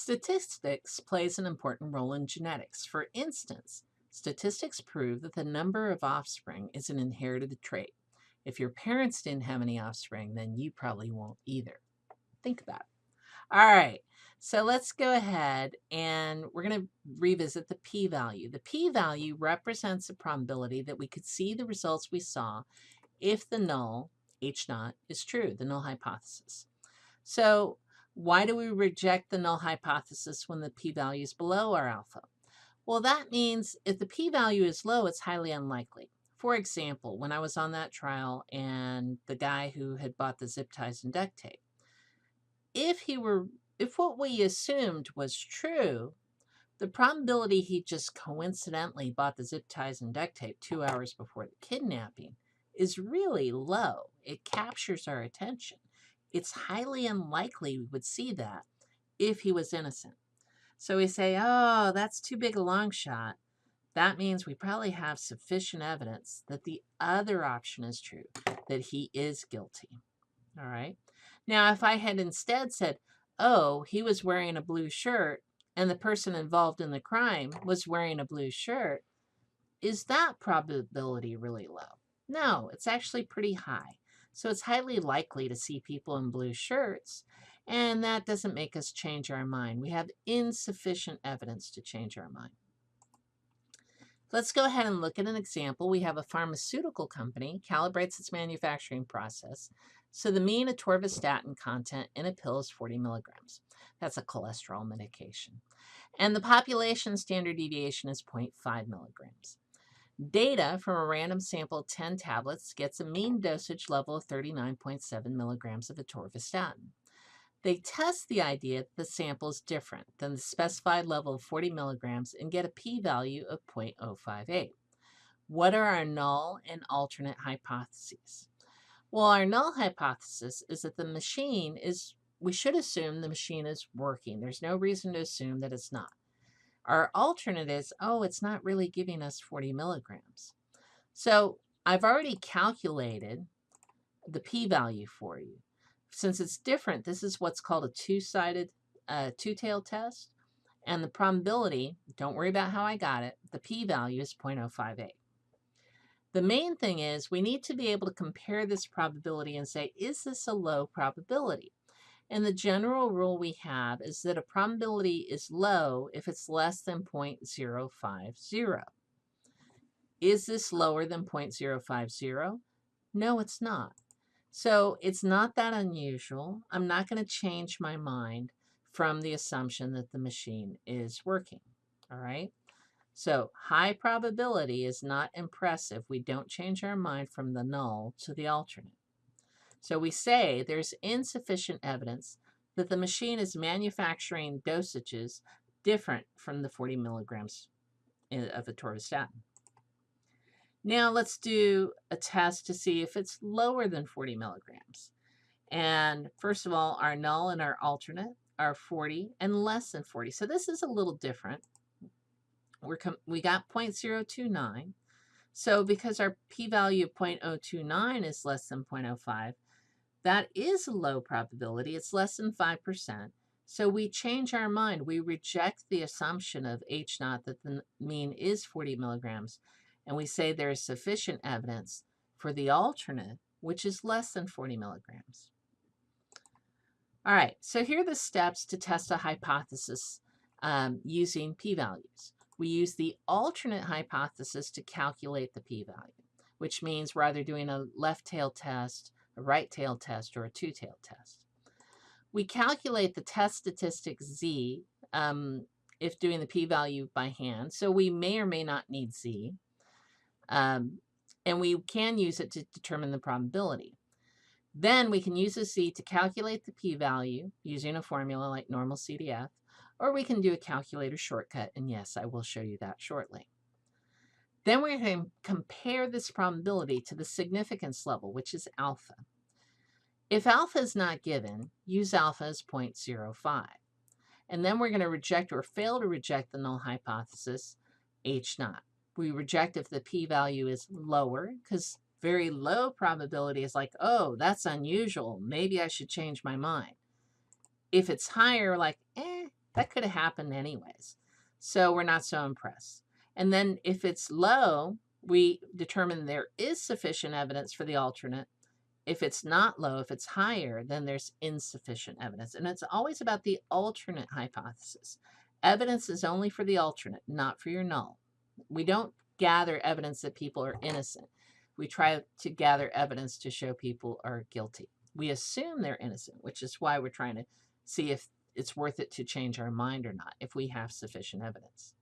Statistics plays an important role in genetics. For instance, statistics prove that the number of offspring is an inherited trait. If your parents didn't have any offspring, then you probably won't either. Think about it. All right, so let's go ahead and we're going to revisit the p-value. The p-value represents the probability that we could see the results we saw if the null, h naught, is true, the null hypothesis. So why do we reject the null hypothesis when the p-value is below our alpha? Well, that means if the p-value is low, it's highly unlikely. For example, when I was on that trial and the guy who had bought the zip ties and duct tape, if what we assumed was true, the probability he just coincidentally bought the zip ties and duct tape 2 hours before the kidnapping is really low. It captures our attention. It's highly unlikely we would see that if he was innocent. So we say, oh, that's too big a long shot. That means we probably have sufficient evidence that the other option is true, that he is guilty. All right. Now, if I had instead said, oh, he was wearing a blue shirt and the person involved in the crime was wearing a blue shirt, is that probability really low? No, it's actually pretty high. So it's highly likely to see people in blue shirts, and that doesn't make us change our mind. We have insufficient evidence to change our mind. Let's go ahead and look at an example. We have a pharmaceutical company calibrates its manufacturing process. So the mean atorvastatin content in a pill is 40 milligrams. That's a cholesterol medication. And the population standard deviation is 0.5 milligrams. Data from a random sample of 10 tablets gets a mean dosage level of 39.7 milligrams of atorvastatin. They test the idea that the sample is different than the specified level of 40 milligrams and get a p-value of 0.058. What are our null and alternate hypotheses? Well, our null hypothesis is that we should assume the machine is working. There's no reason to assume that it's not. Our alternate is, oh, it's not really giving us 40 milligrams. So I've already calculated the p-value for you. Since it's different, this is what's called a two-sided two-tailed test. And the probability, don't worry about how I got it, the p-value is 0.058. The main thing is we need to be able to compare this probability and say, is this a low probability? And the general rule we have is that a probability is low if it's less than 0.050. Is this lower than 0.050? No, it's not. So it's not that unusual. I'm not going to change my mind from the assumption that the machine is working. All right. So high probability is not impressive. We don't change our mind from the null to the alternate. So we say there's insufficient evidence that the machine is manufacturing dosages different from the 40 milligrams of atorvastatin. Now let's do a test to see if it's lower than 40 milligrams. And first of all, our null and our alternate are 40 and less than 40. So this is a little different. We got 0.029. So because our p-value of 0.029 is less than 0.05, that is a low probability. It's less than 5%. So we change our mind. We reject the assumption of H naught that the mean is 40 milligrams. And we say there is sufficient evidence for the alternate, which is less than 40 milligrams. All right, so here are the steps to test a hypothesis using p-values. We use the alternate hypothesis to calculate the p-value, which means we're either doing a left tail test, a right tail test, or a two tail test. We calculate the test statistic z if doing the p-value by hand. So we may or may not need z. And we can use it to determine the probability. Then we can use the z to calculate the p-value using a formula like normal CDF, or we can do a calculator shortcut, and yes, I will show you that shortly. Then we're going to compare this probability to the significance level, which is alpha. If alpha is not given, use alpha as 0.05. And then we're going to reject or fail to reject the null hypothesis, H naught. We reject if the p-value is lower, because very low probability is like, oh, that's unusual. Maybe I should change my mind. If it's higher, like, That could have happened anyways. So we're not so impressed. And then if it's low, we determine there is sufficient evidence for the alternate. If it's not low, if it's higher, then there's insufficient evidence. And it's always about the alternate hypothesis. Evidence is only for the alternate, not for your null. We don't gather evidence that people are innocent. We try to gather evidence to show people are guilty. We assume they're innocent, which is why we're trying to see if it's worth it to change our mind or not, if we have sufficient evidence.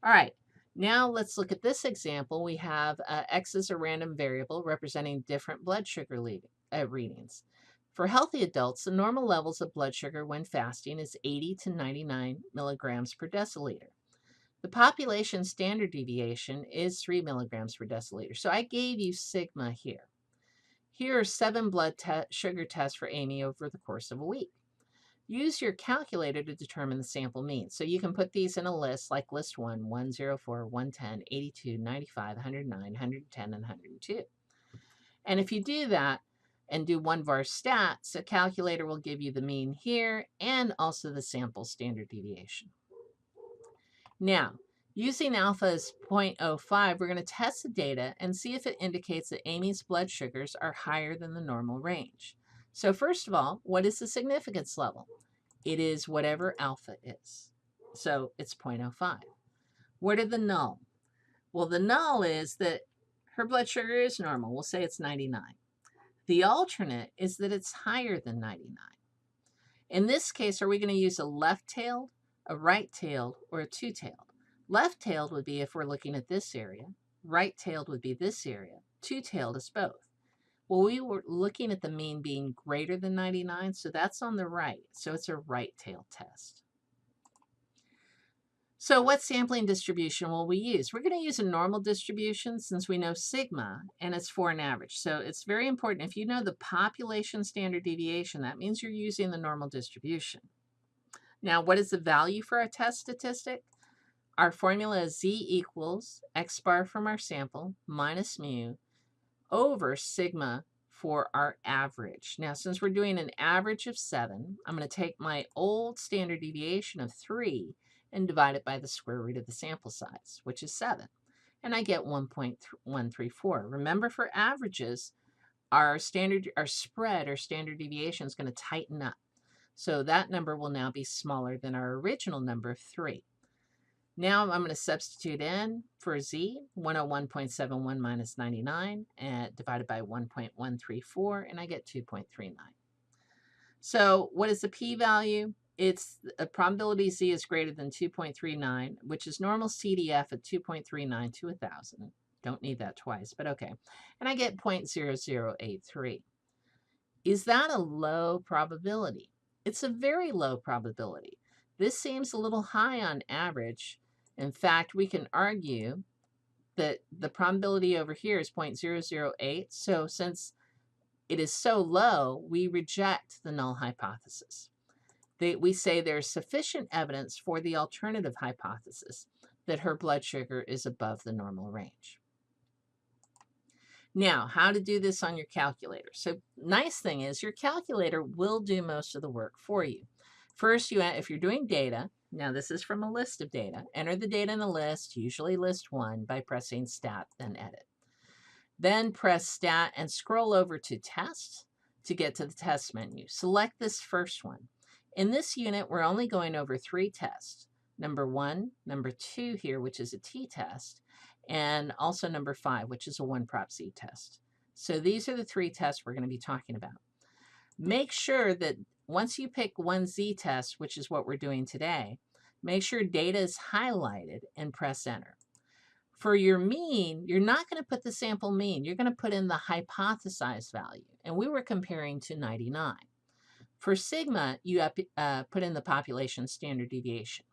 All right. Now let's look at this example. We have X is a random variable representing different blood sugar readings. For healthy adults, the normal levels of blood sugar when fasting is 80 to 99 milligrams per deciliter. The population standard deviation is 3 milligrams per deciliter. So I gave you sigma here. Here are 7 blood sugar tests for Amy over the course of a week. Use your calculator to determine the sample mean. So you can put these in a list like list 1, 104, 110, 82, 95, 109, 110, and 102. And if you do that and do one var stats, a calculator will give you the mean here and also the sample standard deviation. Now, using alpha as 0.05, we're going to test the data and see if it indicates that Amy's blood sugars are higher than the normal range. So first of all, what is the significance level? It is whatever alpha is. So it's 0.05. What are the null? Well, the null is that her blood sugar is normal. We'll say it's 99. The alternate is that it's higher than 99. In this case, are we going to use a left-tailed, a right-tailed, or a two-tailed? Left-tailed would be if we're looking at this area. Right-tailed would be this area. Two-tailed is both. Well, we were looking at the mean being greater than 99, so that's on the right. So it's a right-tailed test. So what sampling distribution will we use? We're going to use a normal distribution since we know sigma, and it's for an average. So it's very important. If you know the population standard deviation, that means you're using the normal distribution. Now, what is the value for our test statistic? Our formula is z equals x bar from our sample minus mu over sigma for our average. Now, since we're doing an average of 7, I'm going to take my old standard deviation of 3 and divide it by the square root of the sample size, which is 7. And I get 1.134. Remember, for averages, our standard deviation is going to tighten up. So that number will now be smaller than our original number of 3. Now I'm going to substitute in for z, 101.71 minus 99, and divided by 1.134, and I get 2.39. So what is the p-value? It's a probability z is greater than 2.39, which is normal CDF at 2.39 to 1,000. Don't need that twice, but okay. And I get 0.0083. Is that a low probability? It's a very low probability. This seems a little high on average. In fact, we can argue that the probability over here is 0.008. So since it is so low, we reject the null hypothesis. We say there's sufficient evidence for the alternative hypothesis that her blood sugar is above the normal range. Now, how to do this on your calculator. So nice thing is your calculator will do most of the work for you. First, if you're doing data, now this is from a list of data, enter the data in the list, usually list 1, by pressing stat, then edit. Then press stat and scroll over to test to get to the test menu. Select this first one. In this unit, we're only going over 3 tests. Number 1, number 2 here, which is a t-test, and also number 5, which is a 1-prop-z test. So these are the 3 tests we're going to be talking about. Make sure that once you pick one z-test, which is what we're doing today, make sure data is highlighted and press enter. For your mean, you're not going to put the sample mean. You're going to put in the hypothesized value, and we were comparing to 99. For sigma, you put in the population standard deviation.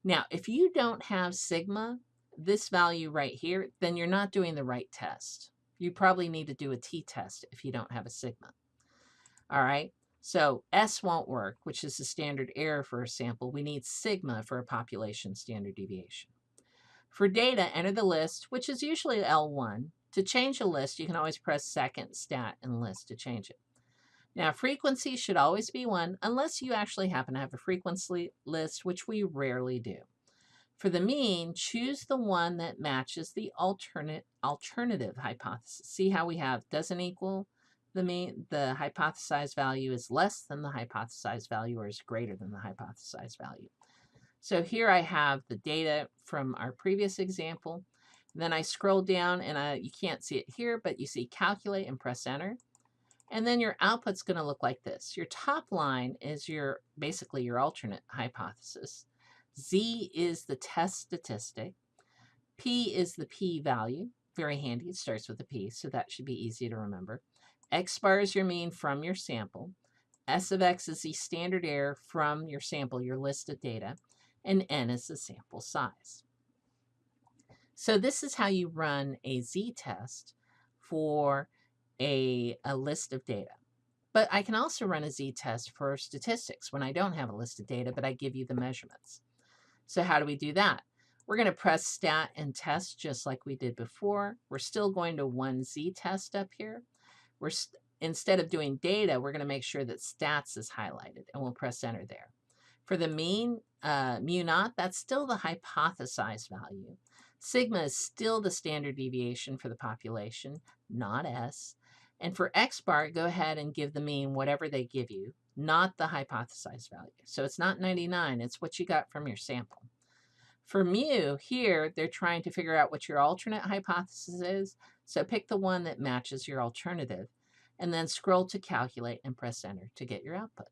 Now, if you don't have sigma, this value right here, then you're not doing the right test. You probably need to do a t-test if you don't have a sigma. All right, so S won't work, which is the standard error for a sample. We need sigma for a population standard deviation. For data, enter the list, which is usually L1. To change a list, you can always press second, stat, and list to change it. Now, frequency should always be 1 unless you actually happen to have a frequency list, which we rarely do. For the mean, choose the one that matches the alternative hypothesis. See how we have doesn't equal the mean, the hypothesized value is less than the hypothesized value or is greater than the hypothesized value. So here I have the data from our previous example. Then I scroll down and you can't see it here, but you see calculate and press enter. And then your output's going to look like this. Your top line is basically your alternate hypothesis. Z is the test statistic. P is the p-value. Very handy. It starts with a p, so that should be easy to remember. X bar is your mean from your sample. S of x is the standard error from your sample, your list of data. And n is the sample size. So this is how you run a z-test for a list of data. But I can also run a z-test for statistics when I don't have a list of data, but I give you the measurements. So how do we do that? We're going to press stat and test just like we did before. We're still going to one z-test up here. Instead of doing data, we're going to make sure that stats is highlighted, and we'll press enter there. For the mean, mu naught, that's still the hypothesized value. Sigma is still the standard deviation for the population, not S. And for X bar, go ahead and give the mean whatever they give you, not the hypothesized value. So it's not 99, it's what you got from your sample. For mu, here, they're trying to figure out what your alternate hypothesis is, so pick the one that matches your alternative, and then scroll to calculate and press enter to get your output.